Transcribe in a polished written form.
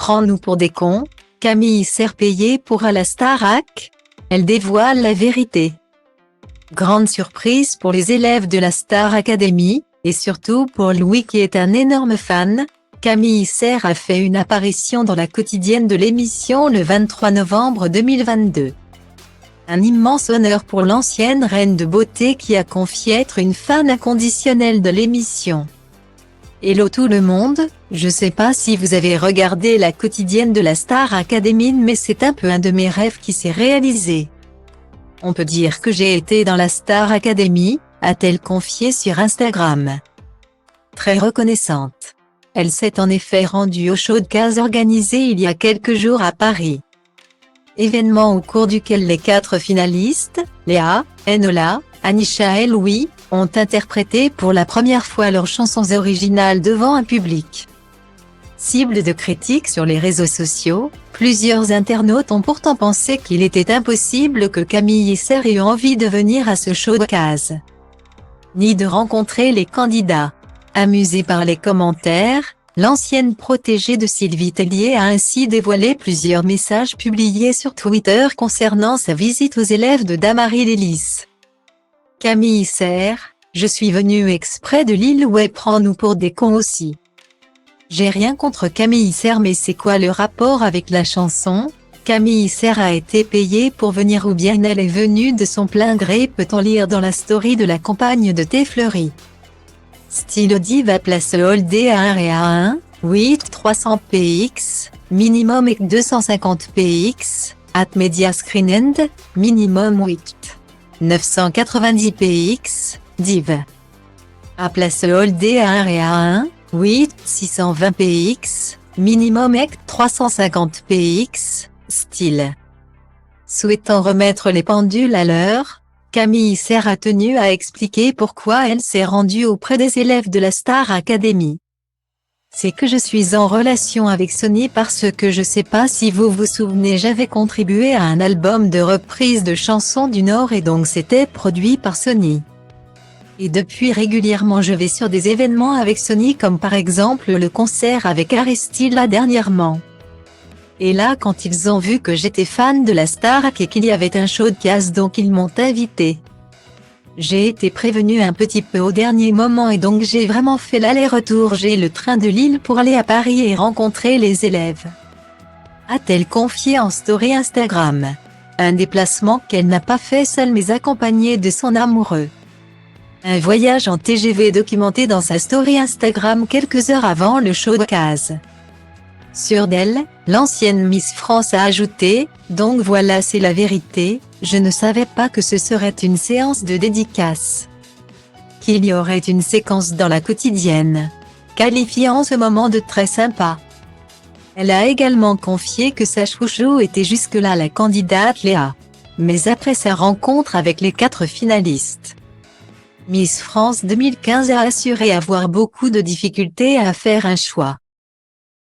Prends-nous pour des cons, Camille Serre payée pour à la Starac. Elle dévoile la vérité. Grande surprise pour les élèves de la Star Academy, et surtout pour Louis qui est un énorme fan. Camille Serre a fait une apparition dans la quotidienne de l'émission le 23 novembre 2022. Un immense honneur pour l'ancienne reine de beauté qui a confié être une fan inconditionnelle de l'émission. Hello tout le monde, je sais pas si vous avez regardé la quotidienne de la Star Academy mais c'est un peu un de mes rêves qui s'est réalisé. On peut dire que j'ai été dans la Star Academy, a-t-elle confié sur Instagram. Très reconnaissante. Elle s'est en effet rendue au showcase organisé il y a quelques jours à Paris. Événement au cours duquel les 4 finalistes, Léa, Enola, Anisha et Louis, ont interprété pour la première fois leurs chansons originales devant un public. Cible de critiques sur les réseaux sociaux, plusieurs internautes ont pourtant pensé qu'il était impossible que Camille Serre ait eu envie de venir à ce showcase, ni de rencontrer les candidats. Amusée par les commentaires, l'ancienne protégée de Sylvie Tellier a ainsi dévoilé plusieurs messages publiés sur Twitter concernant sa visite aux élèves de Damary Lélis. Camille Serre, je suis venue exprès de Lille, ouais, prends-nous pour des cons aussi. J'ai rien contre Camille Serre mais c'est quoi le rapport avec la chanson? Camille Serre a été payée pour venir ou bien elle est venue de son plein gré, peut-on lire dans la story de la compagne de T Fleury. Style Diva place Holdé à 1 et à 1, 8 300 px, minimum et 250 px, at Media Screen End, minimum 8 990 px, div. À place Holdé à 1 et à 1, 8 620 px, minimum et 350 px, style. Souhaitant remettre les pendules à l'heure, Camille Serre a tenu à expliquer pourquoi elle s'est rendue auprès des élèves de la Star Academy. C'est que je suis en relation avec Sony parce que je sais pas si vous vous souvenez, j'avais contribué à un album de reprise de chansons du Nord et donc c'était produit par Sony. Et depuis régulièrement je vais sur des événements avec Sony comme par exemple le concert avec Aristide là dernièrement. Et là quand ils ont vu que j'étais fan de la Starac et qu'il y avait un showcase donc ils m'ont invité. J'ai été prévenue un petit peu au dernier moment et donc j'ai vraiment fait l'aller-retour, j'ai le train de Lille pour aller à Paris et rencontrer les élèves. A-t-elle confié en story Instagram. Un déplacement qu'elle n'a pas fait seule mais accompagnée de son amoureux. Un voyage en TGV documenté dans sa story Instagram quelques heures avant le showcase. Sur d'elle, l'ancienne Miss France a ajouté « Donc voilà c'est la vérité, je ne savais pas que ce serait une séance de dédicace. Qu'il y aurait une séquence dans la quotidienne. » Qualifiant ce moment de très sympa. Elle a également confié que sa chouchou était jusque-là la candidate Léa. Mais après sa rencontre avec les 4 finalistes, Miss France 2015 a assuré avoir beaucoup de difficultés à faire un choix.